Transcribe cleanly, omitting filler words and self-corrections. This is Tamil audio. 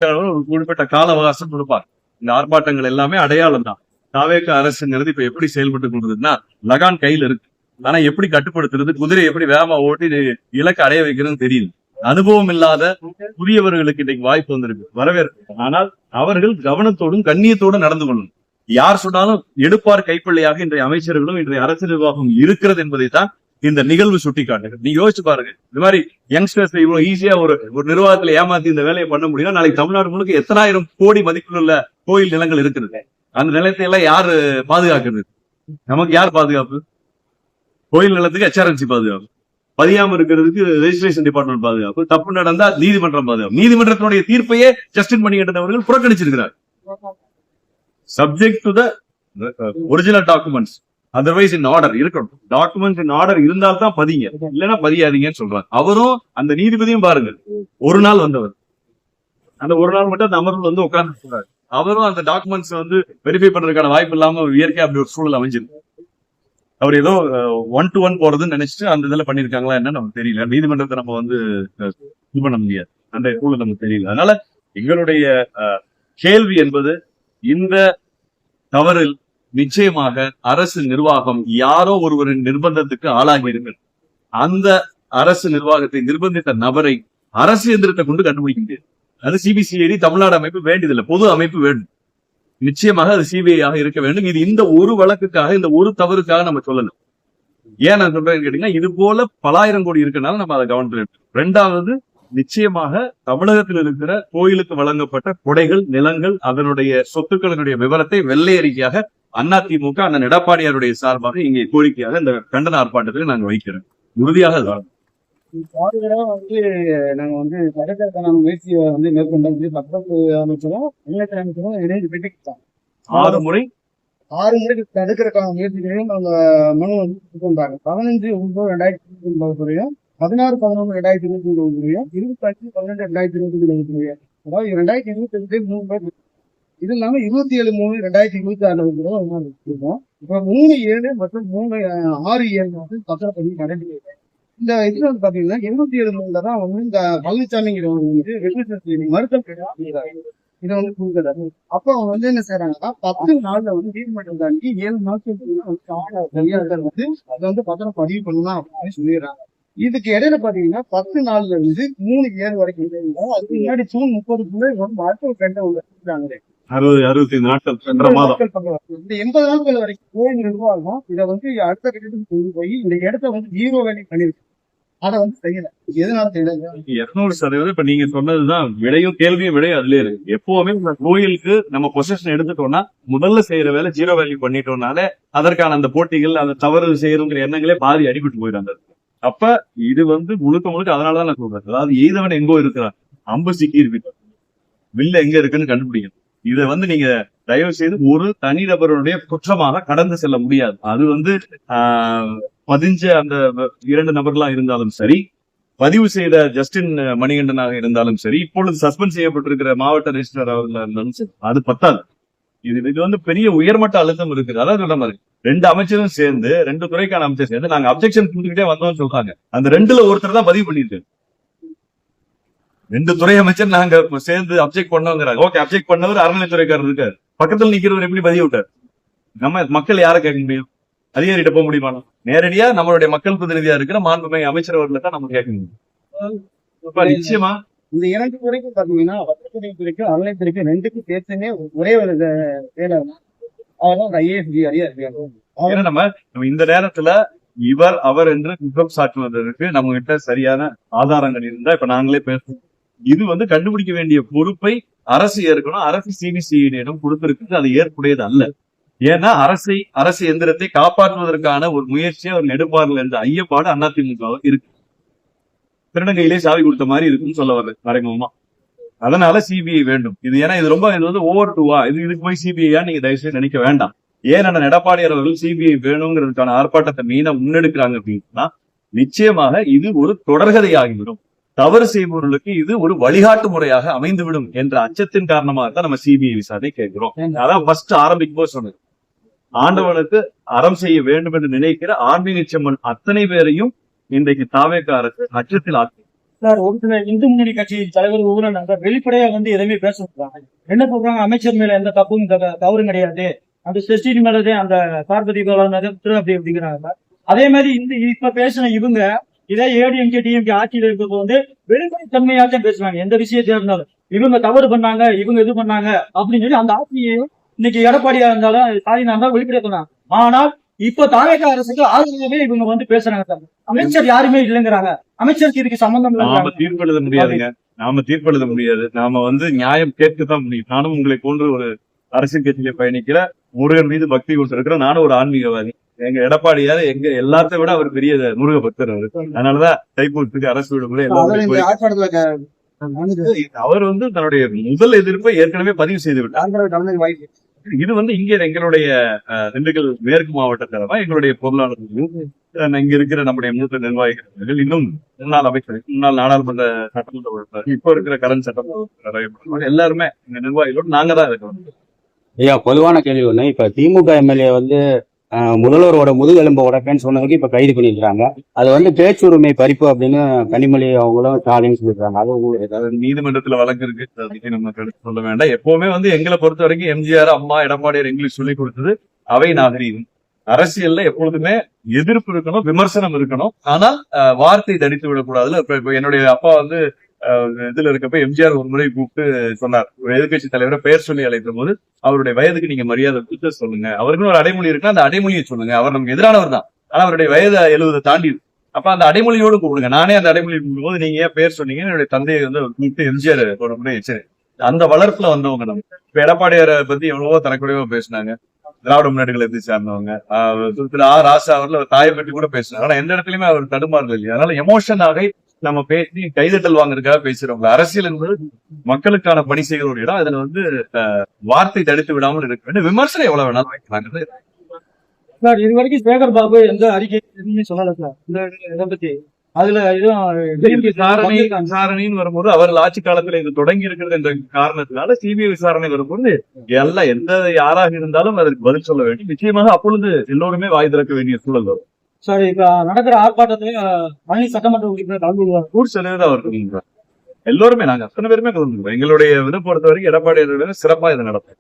ஒரு குறிப்பிட்ட கால அவகாசம் கொடுப்பார். இந்த ஆர்ப்பாட்டங்கள் எல்லாமே அடையாளம் தான். தாவேக அரசுங்கிறது இப்ப எப்படி செயல்பட்டு கொண்டிருக்குன்னா, லகான் கையில இருக்கு. ஆனா எப்படி கட்டுப்படுத்துறது, குதிரையை எப்படி வேகமா ஓட்டி இலக்கு அடைய வைக்கிறதுன்னு தெரியல. அனுபவம் இல்லாத புதியவர்களுக்கு இன்னைக்கு வாய்ப்பு வந்திருக்கு, வரவேற்பு. ஆனால் அவர்கள் கவனத்தோடும் கண்ணியத்தோடும் நடந்து கொள்ளணும். யார் சொன்னாலும் எடுப்பார் கைப்பிள்ளையாக இன்றைய அமைச்சர்களும் இன்றைய அரசு நிர்வாகம் இருக்கிறது என்பதை தான் இந்த நிகழ்வு சுட்டிக்காட்டுது. நீங்க யோசிச்சு பாருங்க, இந்த மாதிரி யங்ஸ்டர்ஸ் இவ்வளவு ஈஸியா ஒரு நிர்வாகத்துல ஏமாத்தி இந்த வேலையை பண்ண முடியும். நாளைக்கு தமிழ்நாடு முழுக்க எத்தனாயிரம் கோடி மதிப்புள்ள கோயில் நிலங்கள் இருக்கிறது. அந்த நிலத்தை எல்லாம் யாரு பாதுகாக்கிறது? நமக்கு யார் பாதுகாப்பு? கோயில் நிலத்துக்கு HRNC பாதுகாப்பு, பதியாம இருக்கிறதுக்கு ரெஜிஸ்ட்ரேஷன் டிபார்ட்மெண்ட் பாதுகாப்பு, தப்பு நடந்தா நீதிமன்றம் பாதுகாப்பு. நீதிமன்றத்தினுடைய தீர்ப்பையே ஜஸ்டின் மணிகண்டன் அவர்கள் புறக்கணிச்சிருக்கிறார். Subject to the original documents, otherwise in order இருக்கணும். டாக்குமெண்ட்ஸ் இன் ஆர்டர் இருந்தால் தான் பதிங்க, இல்லைன்னா பதியாதீங்கன்னு சொல்றாங்க. அவரும் அந்த நீதிபதியும் பாருங்க, ஒரு நாள் வந்தவர், அந்த ஒரு நாள் மட்டும் அந்த அமர்வு வந்து உட்கார்ந்து சொல்றாரு. அவரும் அந்த டாக்குமெண்ட்ஸ் வந்து வெரிஃபை பண்றதுக்கான வாய்ப்பு இல்லாம இயற்கையா அப்படி ஒரு சூழல் அமைஞ்சிருக்கு. அவர் ஏதோ 1 to 1 போறதுன்னு நினைச்சிட்டு அந்த இதுல பண்ணிருக்காங்களா என்னன்னு நமக்கு தெரியல. நீதிமன்றத்தை நம்ம வந்து இது பண்ண முடியாது, அந்த சூழல் நமக்கு தெரியல. அதனால எங்களுடைய கேள்வி என்பது, இந்த தவறில் நிச்சயமாக அரசு நிர்வாகம் யாரோ ஒருவரின் நிர்பந்தத்துக்கு ஆளாகி இருக்கிறது. அந்த அரசு நிர்வாகத்தை நிர்பந்தித்த நபரை அரசு எந்திரத்தை கொண்டு கண்டுபிடிக்க முடியாது. அது சிபிசிஐடி தமிழ்நாடு அமைப்பு வேண்டியதில்லை, பொது அமைப்பு வேண்டும். நிச்சயமாக அது சிபிஐ ஆக இருக்க வேண்டும். இது இந்த ஒரு வழக்குக்காக, இந்த ஒரு தவறுக்காக நம்ம சொல்லணும். ஏன் நான் சொல்றேன்னு கேட்டீங்கன்னா, இது போல பலாயிரம் கோடி இருக்கனால நம்ம அதை கவனத்தில் எடுக்கணும். ரெண்டாவது, நிச்சயமாக தமிழகத்தில் இருக்கிற கோயிலுக்கு வழங்கப்பட்ட கொடைகள், நிலங்கள், அதனுடைய சொத்துக்களினுடைய விவரத்தை வெள்ளை அறிக்கையாக அதிமுக அண்ணன் எடப்பாடியாருடைய சார்பாக இங்கே கோரிக்கையாக இந்த கண்டன ஆர்ப்பாட்டத்தில் நாங்கள் வைக்கிறோம். உறுதியாக வந்து நாங்க வந்து தடுக்கிறதுக்கான முயற்சியை வந்து மேற்கொண்டு பக்கத்து அமைச்சரும் இளைஞர் அமைச்சரும் இணைந்து பெற்றுக்கிட்டாங்க. 6 முறை தடுக்கிறதுக்கான முயற்சிகளையும் நாங்க மனு வந்து கொண்டாங்க. 15/9/2019 16/11/2022 25/12/2022 அதாவது 2022 3 பேர். இது இல்லாம 27/3/2026 இருக்கோம். இப்ப 3/7 மற்றும் 3/6/7 வந்து பத்திரப்பதிவு நடைபெறுது. இந்த இதுல வந்து பாத்தீங்கன்னா 27/3 தான் வந்து இந்த பழனிசாமிங்கிறவங்க வந்து மருத்துவ இதை வந்து கொடுக்குறாரு. அப்ப அவங்க வந்து என்ன செய்யறாங்கன்னா 10 நாள்ல வந்து நீதிமன்றம் தாண்டி 7 நாட்களுக்கு வந்து அதை வந்து பத்திரம் பதிவு பண்ணலாம் அப்படின்னு சொல்லிடுறாங்க. இதுக்கு இடையில பாத்தீங்கன்னா 10 நாள்ல இருந்து 3/7 வரைக்கும் அதுக்கு முன்னாடி ஜூன் 30க்குள்ள மருத்துவ கண்ட உள்ளாங்க. 60-65 நாட்கள் இந்த 80 நாட்கள் வரைக்கும் கோயில் நிர்வாகம் இதை வந்து அடுத்த கட்டத்துக்கு கொண்டு போய் இந்த இடத்த வந்து 0 வேலை பண்ணிருக்கு. அதை வந்து செய்யல. எதனால செய்யல? 200% இப்ப நீங்க சொன்னதுதான் விடையும் கேள்வியும் விடையும் அதுலயே இருக்கு. எப்பவுமே கோயிலுக்கு நம்ம பொசிஷன் எடுத்துட்டோம்னா முதல்ல செய்யற வேலை 0 வேல்யூ பண்ணிட்டோம்னாலே அதற்கான அந்த போட்டிகள், அந்த தவறு செய்யறங்கிற எண்ணங்களே பாதி அடிபட்டு போயிடாங்க. அப்ப இது வந்து முழுக்க அதனாலதான் நான் சொல்றேன். அதாவது எய்தவன் எங்கோ இருக்கிறான், அம்பு சிக்கி இருக்கு, வில்ல எங்க இருக்குன்னு கண்டுபிடிக்கணும். இதை வந்து நீங்க தயவு செய்து ஒரு தனிநபருடைய குற்றமாக கடந்து செல்ல முடியாது. அது வந்து பதிஞ்ச அந்த 2 நபர்களா இருந்தாலும் சரி, பதிவு செய்த ஜஸ்டின் மணிகண்டனாக இருந்தாலும் சரி, இப்பொழுது சஸ்பெண்ட் செய்யப்பட்டிருக்கிற மாவட்ட ரெஜிஸ்ட்ரார் அவர்களா இருந்தாலும் சரி, அது பத்தாது. இது வந்து பெரிய உயர்மட்ட அழுத்தம் இருக்குது. அதான் சொல்ற மாதிரி 2 அமைச்சரும் சேர்ந்து, 2 துறைக்கான அமைச்சர் சேர்ந்து நாங்க அப்ஜெக்ஷன் கொடுத்துக்கிட்டே வந்தோம்னு சொல்றாங்க. அந்த 2ல ஒருத்தர் தான் பதிவு பண்ணிருக்கு. 2 துறை அமைச்சர் நாங்க சேர்ந்து அப்ஜெக்ட் பண்ணோங்கிறாங்க. ஓகே, அப்ஜெக்ட் பண்ணவர் அறநிலைத்துறைக்காரர் இருக்காரு, பக்கத்துல நிக்கிறவர் எப்படி பதிவு விட்டார்? நம்ம மக்கள் யாரை கேட்க முடியும்? அதிகாரிகிட்ட போக முடியுமா? நேரடியா நம்மளுடைய மக்கள் பிரதிநிதியா இருக்கிற மாண்புமிகு அமைச்சர் அவர்களை தான் நம்ம கேட்க முடியும். நிச்சயமா இந்த 2 துறைக்கும் பாத்தீங்கன்னா பத்திரப்பதிவுத்துறைக்கும் அறநிலைத்துறைக்கும் 2க்கும் சேர்த்துமே ஒரே ஒரு வேலை. அவர்தான் IAS அதிகாரியா இருக்காங்க. நம்ம இந்த நேரத்துல இவர் அவர் என்று குற்றம் சாட்டுவதற்கு நம்ம கிட்ட சரியான ஆதாரங்கள் இருந்தா இப்ப நாங்களே பேசுவோம். இது வந்து கண்டுபிடிக்க வேண்டிய பொறுப்பை அரசு ஏற்கணும். அரசு சிபிசிஐடியிடம் கொடுத்திருக்கு, அது ஏற்புடையது அல்ல. ஏன்னா அரசு எந்திரத்தை காப்பாற்றுவதற்கான ஒரு முயற்சியை அவர் எடுப்பார்கள் என்ற ஐயப்பாடு அதிமுக இருக்கு. திருநங்கையிலே சாவி கொடுத்த மாதிரி இருக்குன்னு சொல்ல வர்றது மறைமுகமா. அதனால சிபிஐ வேண்டும். இது ஏன்னா இது வந்து ஓவர் டூவா, இதுக்கு போய் சிபிஐயா நீங்க தயவுசெய்து நினைக்க வேண்டாம். ஏன் அண்ணன் எடப்பாடியார் அவர்கள் சிபிஐ வேணுங்கிறதுக்கான ஆர்ப்பாட்டத்தை மெயினா முன்னெடுக்கிறாங்க அப்படின்னா, நிச்சயமாக இது ஒரு தொடர்கதையாகிவிடும். தவறு செய்பவர்களுக்கு இது ஒரு வழிகாட்டு முறையாக அமைந்துவிடும் என்ற அச்சத்தின் காரணமாக தான் நம்ம சிபிஐ விசாரணை கேட்கிறோம். அதான் ஃபர்ஸ்ட் ஆரம்பிக்கும் போது சொன்னது, ஆண்டவனுக்கு அறம் செய்ய வேண்டும் என்று நினைக்கிற ஆன்மீக செம்மன் அத்தனை பேரையும் இன்றைக்கு தாவேக அரசு அச்சத்தில் ஆக்கி சார் ஒரு சில இந்து முன்னணி கட்சி தலைவர் ஊழல் வெளிப்படையா எதுவுமே பேச சொல்றாங்க. என்ன சொல்றாங்க, அமைச்சர் மேல எந்த தப்பும் தவறும் கிடையாது, அந்த செஸ்டின் மேலதே அந்த பார்வதி அப்படி அப்படிங்கிறாங்க. அதே மாதிரி இப்ப பேசின இவங்க இதே ஏடிஎம்கே டிஎம்கே ஆட்சியில இருக்கிறது வெளிப்படைத்தன்மையாச்சும் பேசுறாங்க. எந்த விஷயத்தையா இருந்தாலும் இவங்க தவறு பண்ணாங்க, இவங்க இது பண்ணாங்க அப்படின்னு சொல்லி அந்த ஆட்சியை இன்னைக்கு எடப்பாடியா இருந்தாலும் ஸ்டாலினா இருந்தாலும் வெளிப்படையா சொன்னாங்க. ஆனால் இப்ப தாவேக அரசுக்கு ஆதரவாகவே இவங்க பேசுறாங்க சார். அமைச்சர் யாருமே இல்லைங்கிறாங்க. அமைச்சருக்கு இதுக்கு சம்பந்தம் நாம தீர்ப்பெழுத முடியாதுங்க. நாம தீர்ப்பெழுத முடியாது. நாம நியாயம் கேட்கத்தான் முடியும். நானும் உங்களை போன்று ஒரு அரசியல் கட்சியில பயணிக்கிற, முருகன் மீது பக்தி கொண்டு இருக்கிற நானும் ஒரு ஆன்மீகவாதி. எங்க எடப்பாடியார் எங்க எல்லாத்தையும் விட அவர் பெரிய முருக பக்தர் அவரு. அதனாலதான் தைப்பூசத்துக்கு அரசு விடுமுறை அவர் தன்னுடைய முதல் எதிர்ப்பை ஏற்கனவே பதிவு செய்து விட்டார். இது இங்க எங்களுடைய திண்டுக்கல் மேற்கு மாவட்ட தலைவா எங்களுடைய பொருளாளர்கள், இங்க இருக்கிற நம்முடைய மூத்த நிர்வாகிகள், இன்னும் முன்னாள் அமைச்சர், முன்னாள் நாடாளுமன்ற சட்டமன்ற உறுப்பினர், இப்ப இருக்கிற கரண்ட் சட்டமன்ற எல்லாருமே இந்த நிர்வாகிகளோடு நாங்க தான் இருக்கோம். ஐயா, பொதுவான கேள்வி ஒண்ணு. இப்ப திமுக எம்எல்ஏ முதல்வரோட முதுகெலும்பை உடைப்பேன்னு சொன்னதுக்கு இப்ப கைது பண்ணிருக்காங்க. அது பேச்சுரிமை பறிப்பு அப்படின்னு கனிமொழி அவங்களும் ஸ்டாலின் சொல்லிருக்காங்க. அது ஏதாவது நீதிமன்றத்துல வழக்கு இருக்கு, அதுக்கு நம்ம சொல்ல வேண்டாம். எப்பவுமே எங்களை பொறுத்த வரைக்கும் எம்ஜிஆர், அம்மா, எடப்பாடியார் எங்களுக்கு சொல்லிக் கொடுத்தது அவை நாகரீகம். அரசியல்ல எப்பொழுதுமே எதிர்ப்பு இருக்கணும், விமர்சனம் இருக்கணும். ஆனால் வார்த்தை தடித்து விடக்கூடாதுல. இப்ப என்னுடைய அப்பா இதுல இருக்கப்ப எம்ஜிஆர் ஒரு முறை கூப்பிட்டு சொன்னார், ஒரு எதிர்கட்சி தலைவரை பெயர் சொல்லி அழைத்த போது, அவருடைய வயதுக்கு நீங்க மரியாதை கொடுத்து சொல்லுங்க, அவருக்குன்னு ஒரு அடைமொழி இருக்குன்னா அந்த அடைமொழியை சொல்லுங்க. அவர் நமக்கு எதிரானவர் தான், ஆனா அவருடைய வயது 70 தாண்டி. அப்ப அந்த அடைமொழியோடு கூப்பிடுங்க. நானே அந்த அடைமொழி கூப்பிடும் போது நீங்க ஏன் பெயர் சொன்னீங்க, என்னுடைய தந்தையை கூப்பிட்டு எம்ஜிஆர் ஒரு முறை சரி. அந்த வளர்ப்புல வந்தவங்க நம்ம. இப்ப எடப்பாடியாரை பத்தி எவ்வளவோ தரக்குறைவா பேசினாங்க. திராவிட முன்னேற்ற கழகத்தை சார்ந்தவங்க, ராசா அவர்ல தாயை பற்றி கூட பேசினாங்க. ஆனா எந்த இடத்துலயுமே அவர் தடுமாறல இல்லையா. அதனால எமோஷனாக நம்ம பேசி கைதட்டல் வாங்குறதுக்காக பேசுறவங்க. அரசியல் என்பது மக்களுக்கான பணி செய்கிற ஒரு இடம். அதுல வார்த்தை தடுத்து விடாமல் இருக்க வேண்டும். விமர்சனம் எவ்வளவு வேணாலும் வைக்கிறாங்க சார். இது வரைக்கும் சேகர் பாபு எந்த அறிக்கை எதுவுமே சொல்லல சார் இந்த இதை பத்தி. அதுல விசாரணைன்னு வரும்போது அவர்கள் ஆட்சி காலத்துல இது தொடங்கி இருக்கிறது என்ற காரணத்தினால சிபிஐ விசாரணை வரும்போது எல்லாம் யாராக இருந்தாலும் அதற்கு பதில் சொல்ல வேண்டும். நிச்சயமாக அப்பொழுது எல்லோருமே வாய் திறக்க வேண்டிய சூழல் வரும். சார், இப்ப நடக்கிற ஆர்ப்பாட்டத்துல பழனி சட்டமன்ற உறுப்பினர் கலந்துருவார். கூட்செலவு அவர் கலந்துருவார். எல்லோருமே நாங்க அத்தனை பேருமே கலந்துருவோம். எங்களுடைய இதை பொறுத்த வரைக்கும் எடப்பாடி சிறப்பா இதை நடத்தும்.